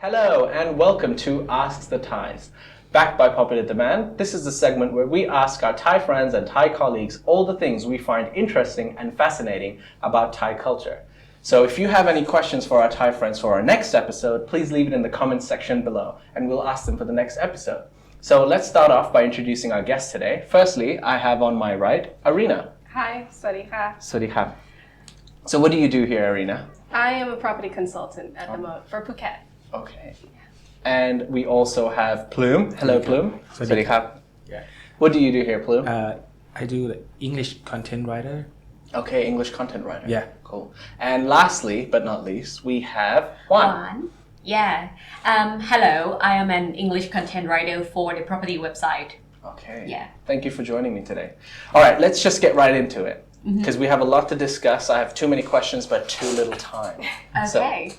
Hello and welcome to Asks the Thais. Backed by popular demand, this is the segment where we ask our Thai friends and Thai colleagues all the things we find interesting and fascinating about Thai culture. So if you have any questions for our Thai friends for our next episode, please leave it in the comments section below and we'll ask them for the next episode. So let's start off by introducing our guest today. Firstly, I have on my right, Arena. Hi, สวัสดีค่ะ Swadee. So what do you do here, Arena? I am a property consultant at the moment for Phuket. Okay. And we also have Plume. Hello, Plume. Swadee. Yeah. What do you do here, Plume? I do English content writer. Okay, English content writer. Yeah. Cool. And lastly, but not least, we have Juan. Juan. Yeah. Hello, I am an English content writer for the property website. Okay. Yeah. Thank you for joining me today. All right, let's just get right into it. Because we have a lot to discuss. I have too many questions, but too little time. Okay.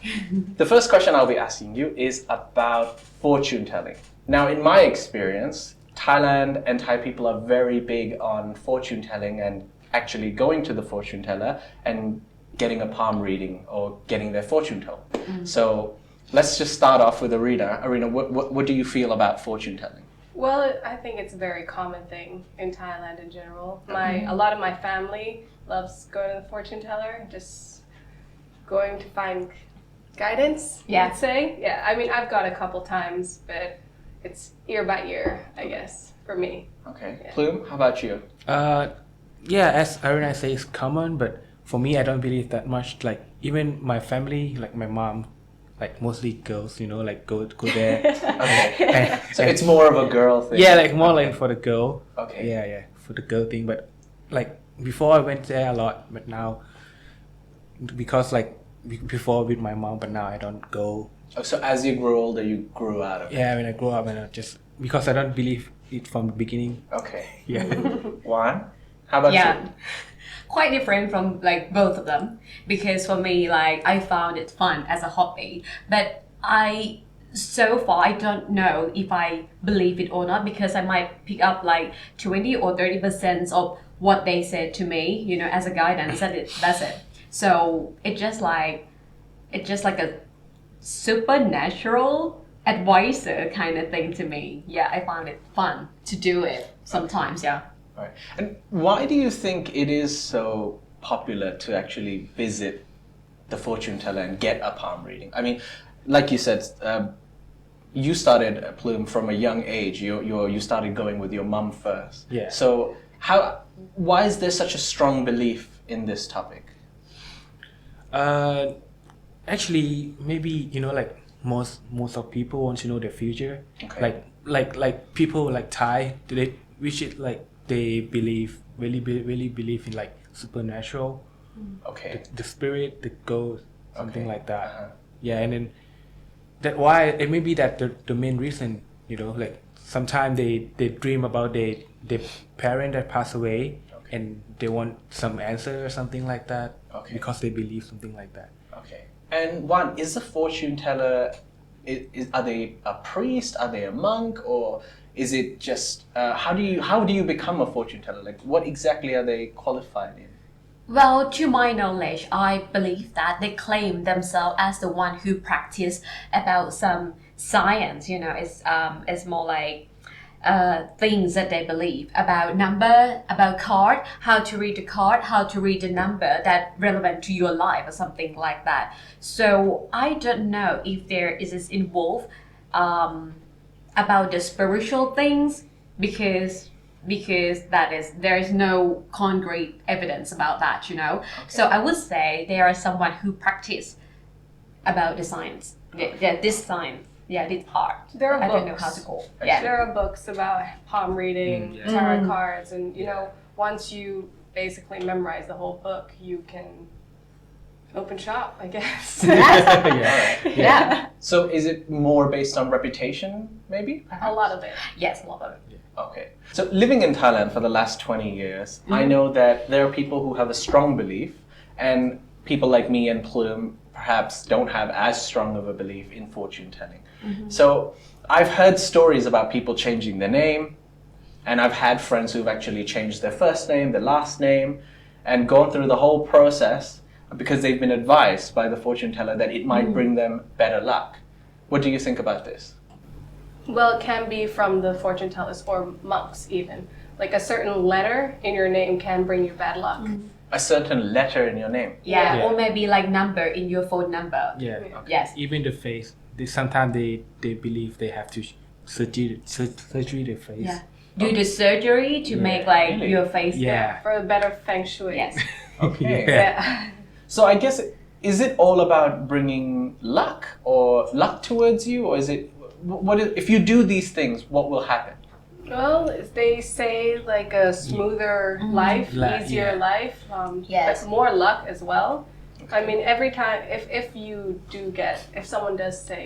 The first question I'll be asking you is about fortune telling. Now, in my experience, Thailand and Thai people are very big on fortune telling and actually going to the fortune teller and getting a palm reading or getting their fortune told. So let's just start off with Arena. Arena, what do you feel about fortune telling? Well, I think it's a very common thing in Thailand in general. A lot of my family loves going to the fortune teller, just going to find guidance, Yeah. I'd say. Yeah, I mean, I've gone a couple times, but it's year by year, I guess, for me. Okay. Yeah. Plume, how about you? Yeah, as Aruna says, it's common, but for me, I don't believe that much. Like even my family, like my mom, like mostly girls, like go there. Okay. So it's more of a girl thing. Yeah, like more like for the girl. Okay. Yeah, for the girl thing. But like before I went there a lot, but now because like before with my mom, but now I don't go. Oh, so as you grew older, you grew out of it. Yeah, when I grow up, and I just because I don't believe it from the beginning. Okay. Yeah. Juan, how about Yeah. you? Quite different from like both of them because for me like I found it fun as a hobby, but so far I don't know if I believe it or not because I might pick up like 20 or 30% of what they said to me, as a guidance, and that's it. So it's just like a supernatural advisor kind of thing to me. Yeah, I found it fun to do it sometimes. Yeah. Right. And why do you think it is so popular to actually visit the fortune teller and get a palm reading? I mean, like you said, you started Plume from a young age. You started going with your mum first. Yeah. So why is there such a strong belief in this topic? Actually, maybe like most of people want to know their future. Okay. Like people like Thai, they believe really believe in like supernatural. Okay. The spirit, the ghost, something Okay. like that. Uh-huh. Yeah, and then that why it may be that the main reason, like sometimes they dream about their parent that passed away, and they want some answer or something like that. Okay. Because they believe something like that. Okay. And Juan, is a fortune teller, are they a priest? Are they a monk? Or is it just how do you become a fortune teller? Like what exactly are they qualified in? Well, to my knowledge, I believe that they claim themselves as the one who practice about some science. It's more like things that they believe about number, about card, how to read the card, how to read the number that relevant to your life or something like that. So I don't know if there is this involved about the spiritual things because there is no concrete evidence about that, Okay. So I would say there are someone who practice about the science, this science, this art. There are I don't know books. how to call. Yeah. There are books about palm reading, tarot cards, and once you basically memorize the whole book, you can open shop, I guess. Yeah. So is it more based on reputation, maybe? A lot of it. Yes, a lot of it. Okay. So living in Thailand for the last 20 years, I know that there are people who have a strong belief and people like me and Plume perhaps don't have as strong of a belief in fortune telling. So I've heard stories about people changing their name, and I've had friends who've actually changed their first name, their last name, and gone through the whole process because they've been advised by the fortune teller that it might bring them better luck. What do you think about this? Well, it can be from the fortune tellers or monks even. Like a certain letter in your name can bring you bad luck. A certain letter in your name. Yeah, Yeah. or maybe like number in your phone number. Yeah. Yes. Even the face. Sometimes they believe they have to surgery their face. Yeah. Do the surgery to Yeah. make like Really? your face. Yeah. For a better feng shui. Yes. Okay. Yeah. So I guess, is it all about bringing luck or luck towards you, or is it if you do these things, what will happen? Well, they say like a smoother life, easier Yeah. life, Yes. but more luck as well. I mean, every time, if you do if someone does say,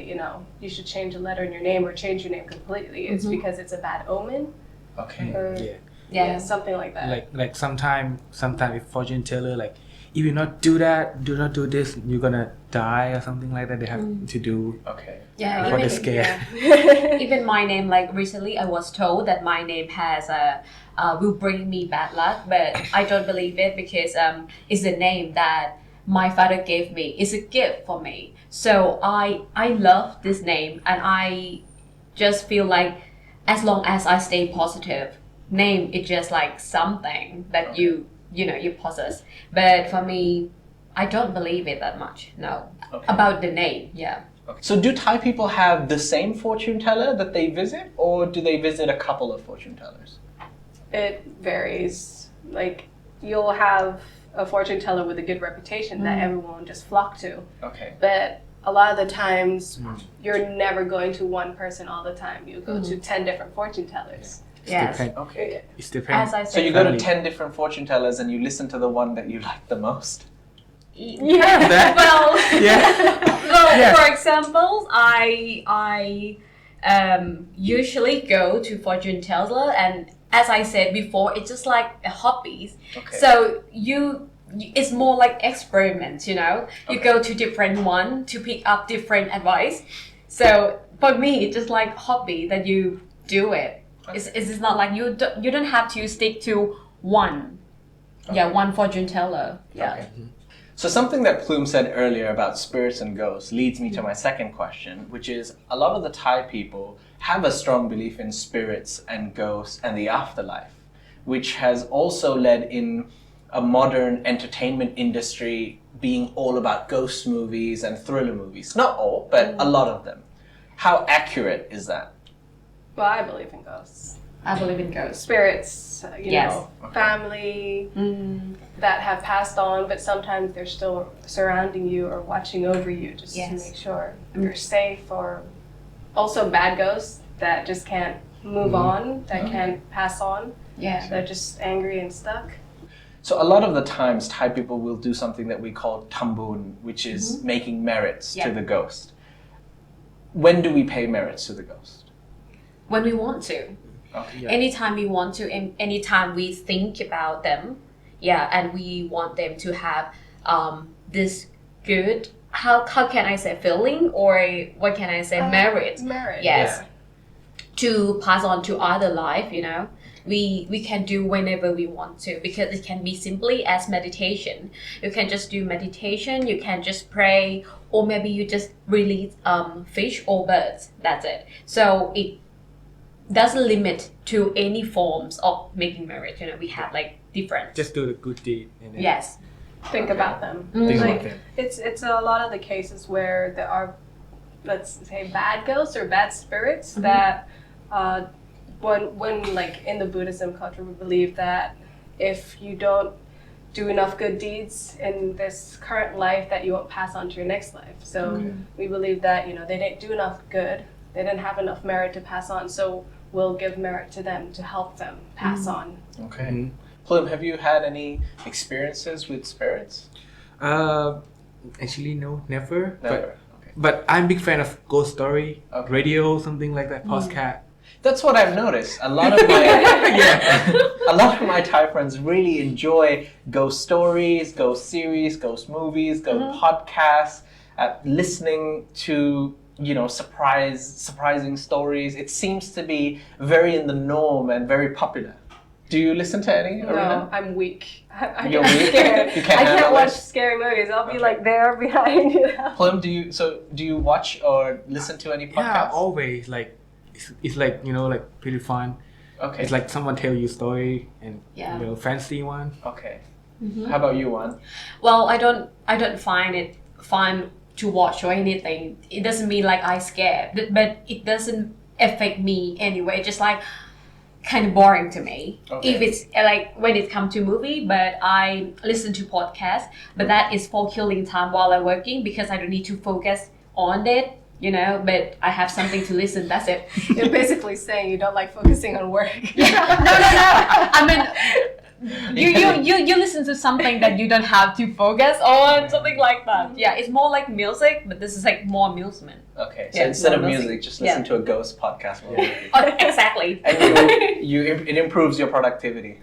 you should change a letter in your name or change your name completely, it's because it's a bad omen Okay. or Yeah. something like that. Like sometime if fortune teller like if you not do that, do not do this, you're gonna die or something like that. They have to do Okay. Yeah. for Even, the scare. even my name, like recently I was told that my name has will bring me bad luck, but I don't believe it because it's a name that my father gave me. It's a gift for me. So I love this name and I just feel like as long as I stay positive, name is just like something that you possess. But for me, I don't believe it that much. No. Okay. About the name, yeah. Okay. So do Thai people have the same fortune teller that they visit, or do they visit a couple of fortune tellers? It varies. Like, you'll have a fortune teller with a good reputation that everyone will just flock to. Okay. But a lot of the times, you're never going to one person all the time. You go to 10 different fortune tellers. Yes. Okay. It's depends. As I So said, you go to Family. 10 different fortune tellers and you listen to the one that you like the most? yeah. That- Well, Yeah. well, Yeah. for example, I usually go to fortune teller, and as I said before, it's just like a hobby. Okay. So it's more like experiments, You Okay. go to different one to pick up different advice. So for me, it's just like hobby that you do it. It's not like you don't have to stick to one. Yeah, one fortune teller. Yeah. Okay. So something that Plume said earlier about spirits and ghosts leads me to my second question, which is a lot of the Thai people have a strong belief in spirits and ghosts and the afterlife, which has also led in a modern entertainment industry being all about ghost movies and thriller movies. Not all, but a lot of them. How accurate is that? Well, I believe in ghosts. I believe in ghosts. Spirits, Yes. family that have passed on, but sometimes they're still surrounding you or watching over you just to Yes. make sure you're safe. Or also bad ghosts that just can't move on, that can't pass on. Yeah. They're just angry and stuck. So a lot of the times Thai people will do something that we call tambun, which is making merits to Yeah. the ghost. When do we pay merits to the ghost? When we want to. Okay. Yeah. Anytime we want to, and anytime we think about them, and we want them to have this good, how can I say, feeling, or what can I say, merit, Merit. yes, to pass on to other life, we can do whenever we want to, because it can be simply as meditation. You can just do meditation, you can just pray, or maybe you just release fish or birds, that's it. So it doesn't limit to any forms of making marriage. We have like different. Just do the good deed. And then Yes. Think about them. Think Like, about them. it's a lot of the cases where there are, let's say, bad ghosts or bad spirits that when like in the Buddhism culture, we believe that if you don't do enough good deeds in this current life, that you won't pass on to your next life. So we believe that they didn't do enough good, they didn't have enough merit to pass on, so we'll give merit to them to help them pass on. Okay. Plume, have you had any experiences with spirits? Actually, no, never. Never. Okay. But I'm a big fan of ghost story, Okay. radio, something like that, postcard. That's what I've noticed. A lot of my a lot of my Thai friends really enjoy ghost stories, ghost series, ghost movies, ghost podcasts, listening to surprising stories. It seems to be very in the norm and very popular. Do you listen to any, No, Arena? I'm weak. I You're get weak? scared. You can't I can't handle watch it? scary movies. I'll be Okay. like there behind you know. Plum, do you watch or listen to any Yeah, podcasts? always like it's like like pretty fun. Okay. It's like someone tell you story and Yeah. fancy one. Okay. How about you, Juan? Well, I don't find it fun to watch or anything. It doesn't mean like I scared, but it doesn't affect me anyway. Just like kind of boring to me. Okay. If it's like when it comes to movie, but I listen to podcasts, but that is for killing time while I'm working because I don't need to focus on it. But I have something to listen. That's it. You're basically saying you don't like focusing on work. No. I mean, you listen to something that you don't have to focus on, something like that. Yeah, it's more like music, but this is like more amusement. Okay, so Yeah, instead of no, music, just listen yeah. to a ghost podcast. While working. Exactly. And it improves your productivity.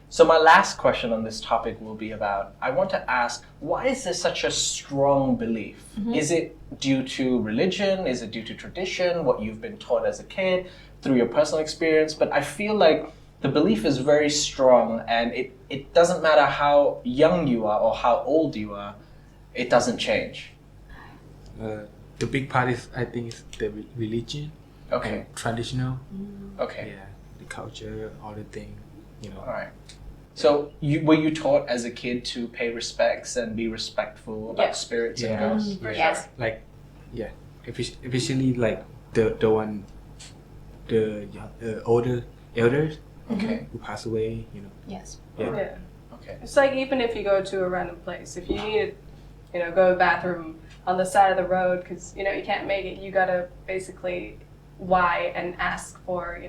So my last question on this topic will be about, I want to ask, why is there such a strong belief? Is it due to religion? Is it due to tradition? What you've been taught as a kid, through your personal experience? But I feel like the belief is very strong, and it doesn't matter how young you are or how old you are, it doesn't change. The big part is I think is the religion. Okay. And traditional. Okay. Yeah, the culture, all the thing. All right. So were you taught as a kid to pay respects and be respectful about Yeah. spirits and Yeah. ghosts? For Yes. sure. Like, yeah, especially like the one, the older elders Okay. who pass away. Yes. Yeah. Yeah. Okay. It's like even if you go to a random place, if you need to, go to the bathroom on the side of the road because you can't make it, you gotta basically why and ask for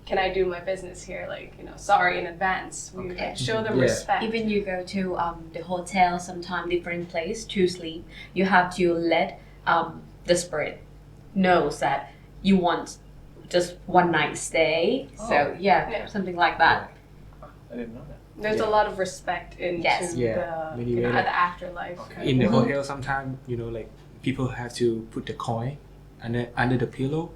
can I do my business here, sorry in advance. We Okay. like, show them Yeah. respect. Even you go to the hotel, sometime different place to sleep, you have to let the spirit knows that you want just one night stay. Oh. So Yeah. something like that. I didn't know that. There's a lot of respect into Yes. Yeah. the Many way. the afterlife. Okay. In the hotel, sometimes like people have to put the coin under the pillow.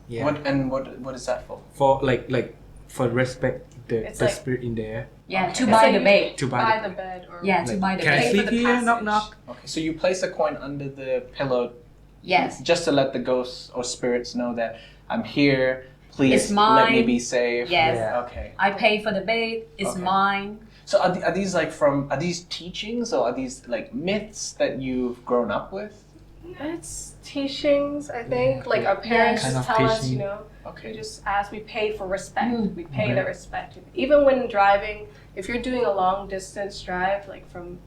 Yeah. What is that for? For like for respect It's the like- spirit in there. Yeah, Okay. to It's buy like the you bed. To buy buy the bed or Yeah, to Like, buy the can I bed. Pay for sleep the here? Knock passage. knock. Okay. So you place a coin under the pillow Yes. just to let the ghosts or spirits know that I'm here. Please It's let me mine. be safe. Yes. Yeah. Okay. I pay for the bed. It's Okay. mine. So are these are these teachings or are these like myths that you've grown up with? It's teachings, I think. Like our parents Kind just of tell us, teaching. we Okay. just ask, we pay for respect. Mm. We pay Okay. the respect. Even when driving, if you're doing a long distance drive, like from,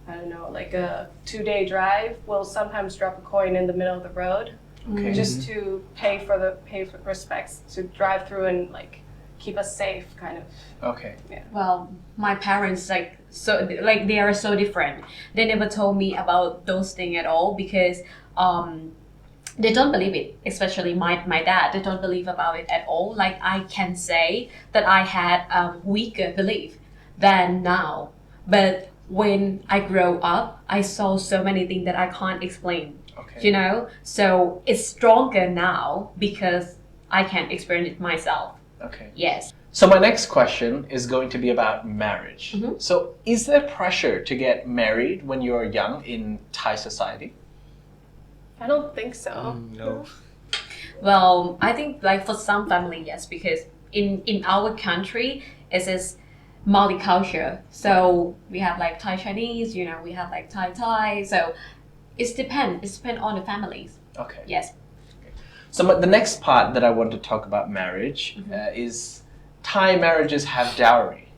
I don't know, like a 2-day drive, we'll sometimes drop a coin in the middle of the road Okay. just to pay for respects to drive through and like keep us safe, kind of. Okay. Well, my parents they are so different. They never told me about those things at all because they don't believe it. Especially my dad, they don't believe about it at all. Like I can say that I had weaker belief than now, but when I grow up, I saw so many things that I can't explain. Okay. So it's stronger now because I can experience it myself. Okay. Yes. So my next question is going to be about marriage. Mhm. So is there pressure to get married when you're young in Thai society? I don't think so. No. Well, I think like for some family, yes, because in our country, it is multicultural. So we have like Thai Chinese, we have like Thai. So it depends on the families. Okay. Yes. So the next part that I want to talk about marriage is Thai marriages have dowry.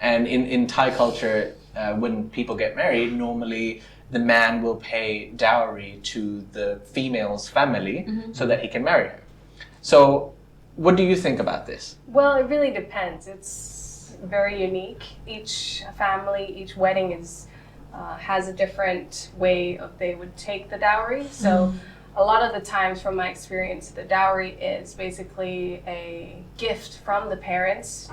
And in Thai culture, when people get married, normally the man will pay dowry to the female's family so that he can marry her. So what do you think about this? Well, it really depends. It's very unique. Each family, each wedding has a different way of they would take the dowry. So a lot of the times from my experience, the dowry is basically a gift from the parents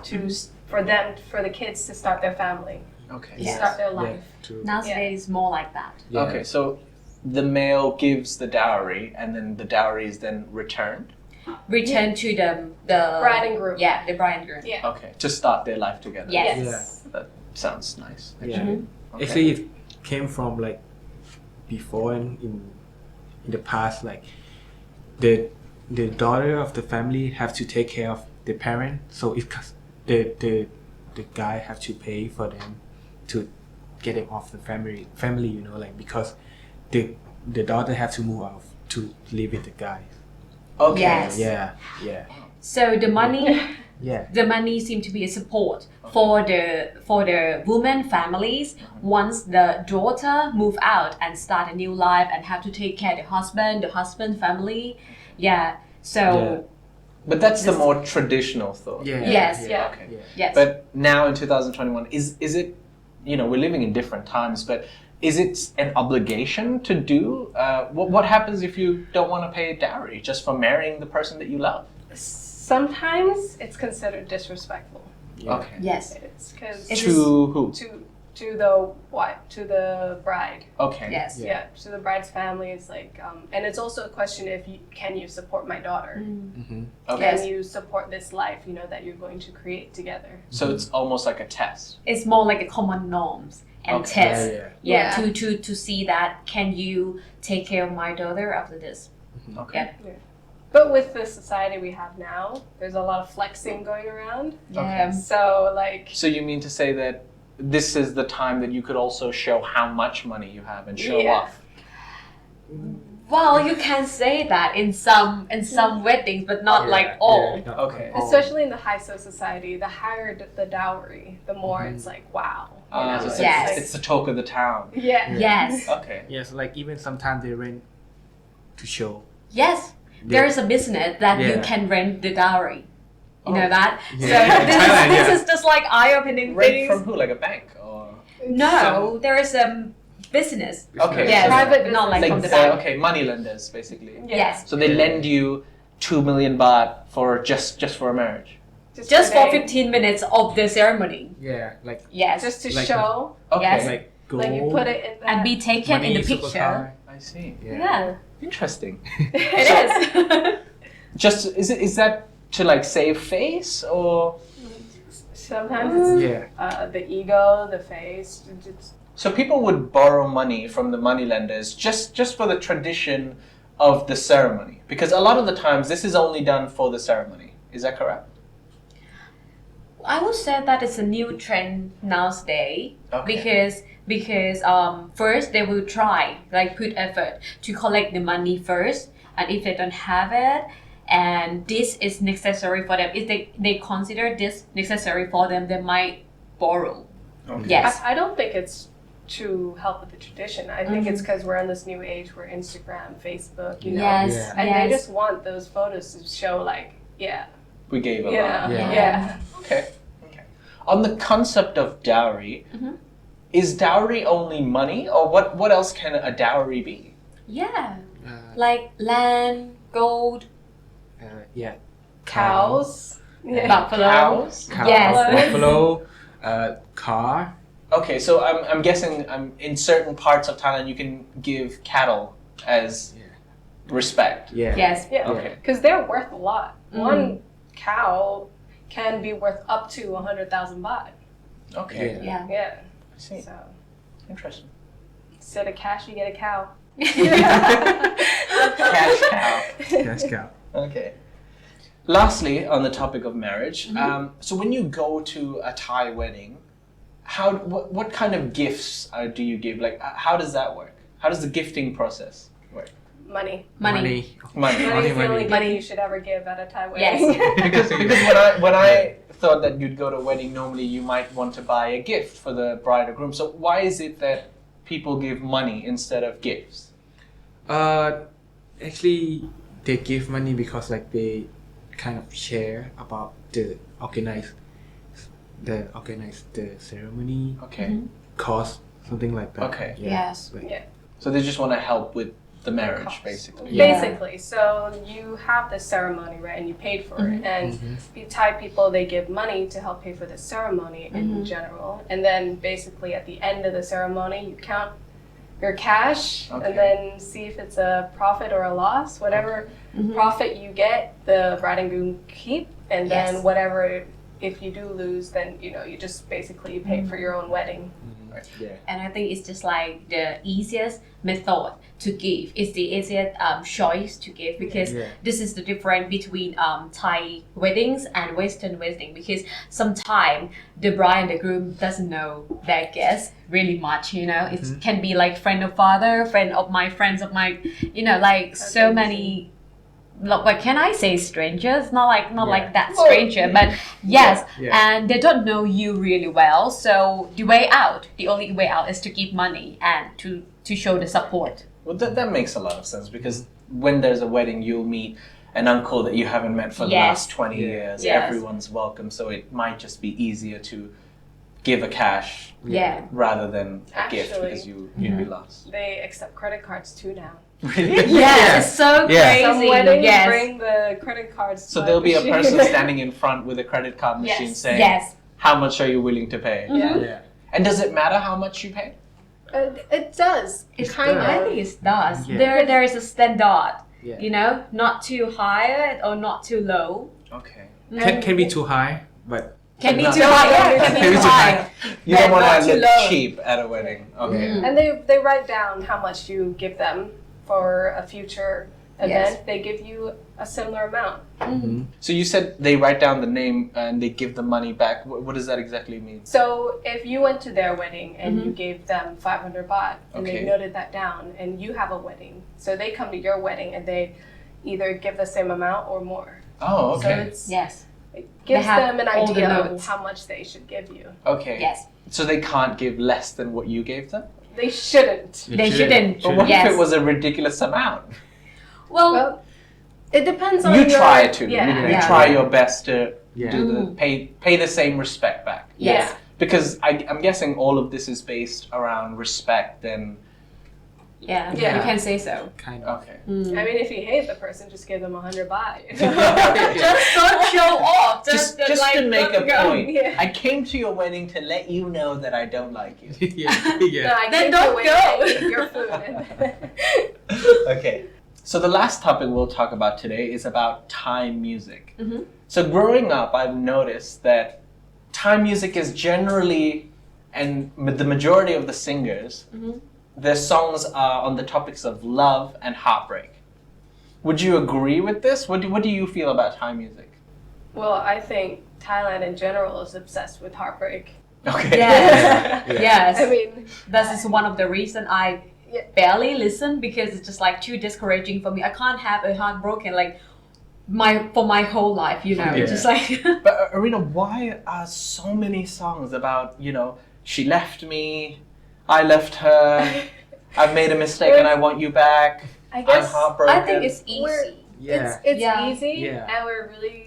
for the kids to start their family, Okay. to Yes. start their Yeah, life. true. Nowadays, it's more like that. Yeah. Okay, so the male gives the dowry and then the dowry is then returned? return to the Bride and groom. Yeah, the bride and groom. Yeah. Okay, to start their life together. Yes. Yes. That sounds nice. Yeah. Actually. Okay. Actually, it came from like before in the past, like the daughter of the family have to take care of the parent, so it the guy have to pay for them to get them off the family, you know, like because the daughter have to move out to live with the guy. Okay. Yes. Yeah. So the money Yeah. the money seemed to be a support for the women families once the daughter move out and start a new life and have to take care of the husband family. Yeah. So But that's the more traditional thought. Yeah. Yes. Yeah. Okay. yes. But now in 2021, is it, we're living in different times, but is it an obligation to do? What happens if you don't want to pay dowry just for marrying the person that you love? Sometimes it's considered disrespectful. Yeah. Okay. yes. It's because It's To who? to the wife, to the bride. Okay. Yes. Yeah. So the bride's family is like, and it's also a question if can you support my daughter? Mm-hmm. Okay. Yes. Can you support this life, that you're going to create together? So it's almost like a test. It's more like a common norms and Okay. test. Yeah. Yeah. To see that can you take care of my daughter after this? Okay. Yeah. But with the society we have now, there's a lot of flexing going around. Yeah. So like, So you mean to say that this is the time that you could also show how much money you have and show Yeah. off? Well, you can say that in some weddings, but not like all. not Okay. all. especially in the high society, the higher the dowry, the more it's like, wow. So it's, Yes. it's the talk of the town. Yeah. Yes. Okay. Yes, like even sometimes they rent to show. Yes. There is a business that you Yeah. can rent the dowry. You know Oh. that? Yeah. So Thailand, this yeah. is just like eye-opening Rent things. from who? Like a bank or? No, there is a business. Okay. Yes. so Private not like like from the bank. okay, money lenders basically. Yes. So they lend you 2 million baht for just for a marriage. Just for today, 15 minutes of the ceremony. Yeah, like Yes. Just to Like- show, Okay. Yes. like gold. like you put it in that. And be taken in the picture. supercar. I see. Yeah. Interesting. It is. Just is that to like save face or? Sometimes it's Yeah. the ego, the face. It's, So people would borrow money from the money lenders just for the tradition of the ceremony, because a lot of the times this is only done for the ceremony. Is that correct? I would say that it's a new trend nowadays Okay. because first they will try like put effort to collect the money first, and if they don't have it and this is necessary for them, if they consider this necessary for them, they might borrow. Okay. Yes. I don't think it's to help with the tradition. I think it's because we're in this new age where Instagram, Facebook, Yes. Yeah. and yes. they just want those photos to show like, We gave a lot. Yeah. yeah. Okay. On the concept of dowry, is dowry only money, or what else can a dowry be? Yeah. Uh, Like land, gold, yeah. Cows. Yeah. buffalo. Cows? Cow, Yes. buffalo, car. Okay, so I'm guessing in certain parts of Thailand you can give cattle as respect. Yeah. Yes. Yeah. Okay. Because they're worth a lot. One cow can be worth up to 100,000 baht. Okay. Yeah. Yeah. I see. So Interesting. instead of cash, you get a cow. Cash cow. Cash cow. Okay. Lastly, on the topic of marriage, so when you go to a Thai wedding, what kind of gifts do you give? Like, how does that work? How does the gifting process work? Money. Money. Money. Money is the only money. gift you should ever give at a Thai wedding. Yes. because when I thought that you'd go to a wedding, normally you might want to buy a gift for the bride or groom. So why is it that people give money instead of gifts? Actually, they give money because like they kind of share about the organize the ceremony, Okay. cost, something like that. Okay. Yes. Like, Yeah. So they just want to help with the marriage, Cost. basically. Yeah. Basically, so you have the ceremony, right, and you paid for it, and Mhm. Thai people, they give money to help pay for the ceremony in general, and then basically at the end of the ceremony, you count your cash Okay. and then see if it's a profit or a loss, whatever Profit you get, the bride and groom keep, and then Yes. whatever, if you do lose, then you just basically pay for your own wedding. Yeah. And I think it's just like the easiest method to give. It's the easiest choice to give because Yeah. this is the difference between Thai weddings and Western wedding. Because sometimes the bride and the groom doesn't know their guests really much. It can be like friend of father, friend of my friends of my, like so many. What can I say? Strangers, not like that stranger, but yes, Yeah. and they don't know you really well. So the only way out is to give money and to show the support. Well, that makes a lot of sense because when there's a wedding, you'll meet an uncle that you haven't met for the Yes. last 20 years. Yes. Everyone's welcome, so it might just be easier to give a cash Yeah. rather than a gift Actually, because you'd be lost. They accept credit cards too now. Really? Yes, it's so Yeah. crazy. Some weddings Yes. bring the credit cards. So there'll be a person standing in front with a credit card machine Yes. saying, Yes. "How much are you willing to pay?" Yeah. Yeah. And does it matter how much you pay? It does. It kind does. of. I think it does. Yeah. There is a standard. Yeah. Not too high or not too low. Okay. Can be too high, but Can be But too not- high. Yeah, can be too high. You don't But want not to too look low. cheap at a wedding. Okay. And they write down how much you give them for a future event. Yes. They give you a similar amount. So you said they write down the name and they give the money back. What does that exactly mean? So if you went to their wedding and you gave them 500 baht and Okay. they noted that down and you have a wedding, so they come to your wedding and they either give the same amount or more. Oh, So okay. Yes. it gives have them an all the idea of notes. how much they should give you. Okay. Yes. So they can't give less than what you gave them? They shouldn't. They shouldn't. But what Yes. if it was a ridiculous amount? Well, Well, it depends on You your, try to. Yeah. You Yeah. try your best to Yeah. do the pay the same respect back. yes. Because I'm guessing all of this is based around respect and Yeah. Yeah. You can say so. kind of. okay. I mean, if you hate the person, just give them 100 baht. Just don't show off. Just like, to make a don't go. point. Yeah. I came to your wedding to let you know that I don't like you. yeah. No, Yeah. I Then came don't to go. eat your food. Okay. So the last topic we'll talk about today is about Thai music. Mhm. So growing up, I've noticed that Thai music is generally, and the majority of the singers, their songs are on the topics of love and heartbreak. Would you agree with this? What do you feel about Thai music? Well, I think Thailand in general is obsessed with heartbreak. Okay. Yes. Yes. I mean, That is one of the reason I Yeah. barely listen because it's just like too discouraging for me. I can't have a heart broken like for my whole life, Yeah. Just like But Arena, why are so many songs about, she left me, I left her, I've made a mistake and I want you back, I I'm guess heartbroken. I think it's We're- easy. Yeah. it's Yeah. easy, Yeah. and we're really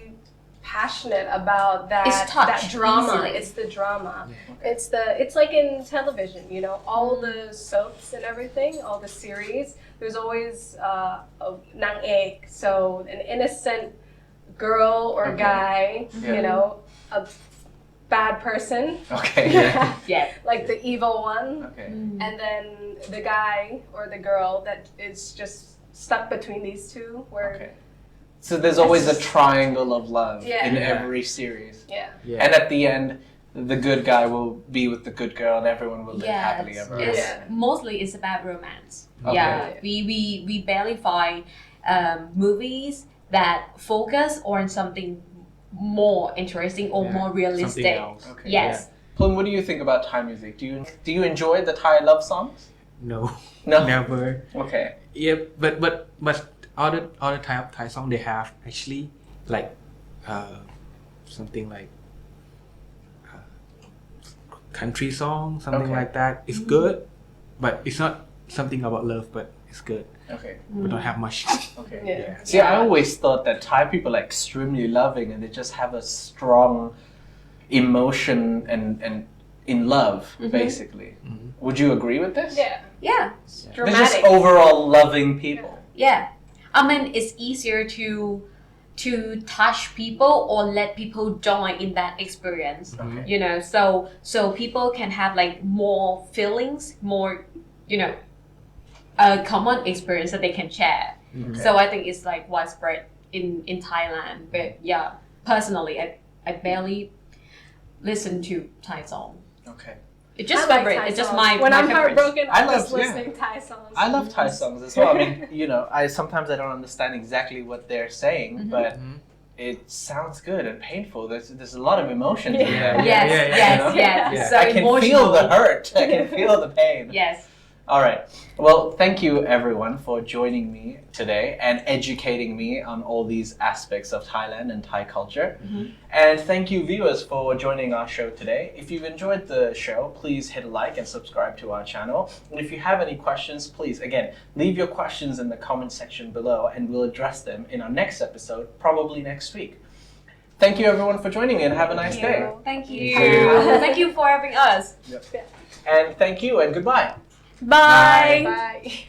passionate about that. It's touched that drama. easily. It's the drama. It's like in television, all the soaps and everything, all the series. There's always a nang ek, so an innocent girl or Okay. guy, Yeah. a bad person. Okay. Yeah. Like the evil one. Okay. And then the guy or the girl that is just stuck between these two, where Okay. So there's always a triangle of love Yeah. in Yeah. every series. yeah, Yeah. And at the end, the good guy will be with the good girl and everyone will live happily ever Yes. after. Mostly it's about romance. Okay. Yeah. We barely find movies that focus on something more interesting or Yeah. more realistic. Something else. Okay. Yes. Plum, what do you think about Thai music? Do you enjoy the Thai love songs? No. No. Never. Okay. Yeah, but other Thai song they have actually like something like country song, something Okay. like that. It's good, but it's not something about love, but it's good. Okay. We don't have much. Okay. Yeah. See, I always thought that Thai people are extremely loving and they just have a strong emotion and in love, basically. Would you agree with this? yeah, Yeah. They're just dramatic. overall loving people. Yeah. I mean, it's easier to touch people or let people join in that experience. Okay. So people can have like more feelings, more, a common experience that they can share. Mhm. So I think it's like widespread in Thailand. But yeah, personally, I barely listen to Thai song. Okay. It's just I like favorite. Thai It's just songs. my When my I'm preference. heartbroken, I I'm love- just listening Thai songs. I love Thai songs as well. I mean, I sometimes I don't understand exactly what they're saying, but it sounds good and painful. There's a lot of emotions in there. Yes, Yeah, yes, you know? yes. Yeah. It's so I can emotional. feel the hurt. I can feel the pain. Yes. All right. Well, thank you everyone for joining me today and educating me on all these aspects of Thailand and Thai culture. And thank you viewers for joining our show today. If you've enjoyed the show, please hit a like and subscribe to our channel. And if you have any questions, please, again, leave your questions in the comment section below and we'll address them in our next episode, probably next week. Thank you everyone for joining me and have a nice day. Thank you. you. Thank you for having us. And thank you and goodbye. Bye. Bye.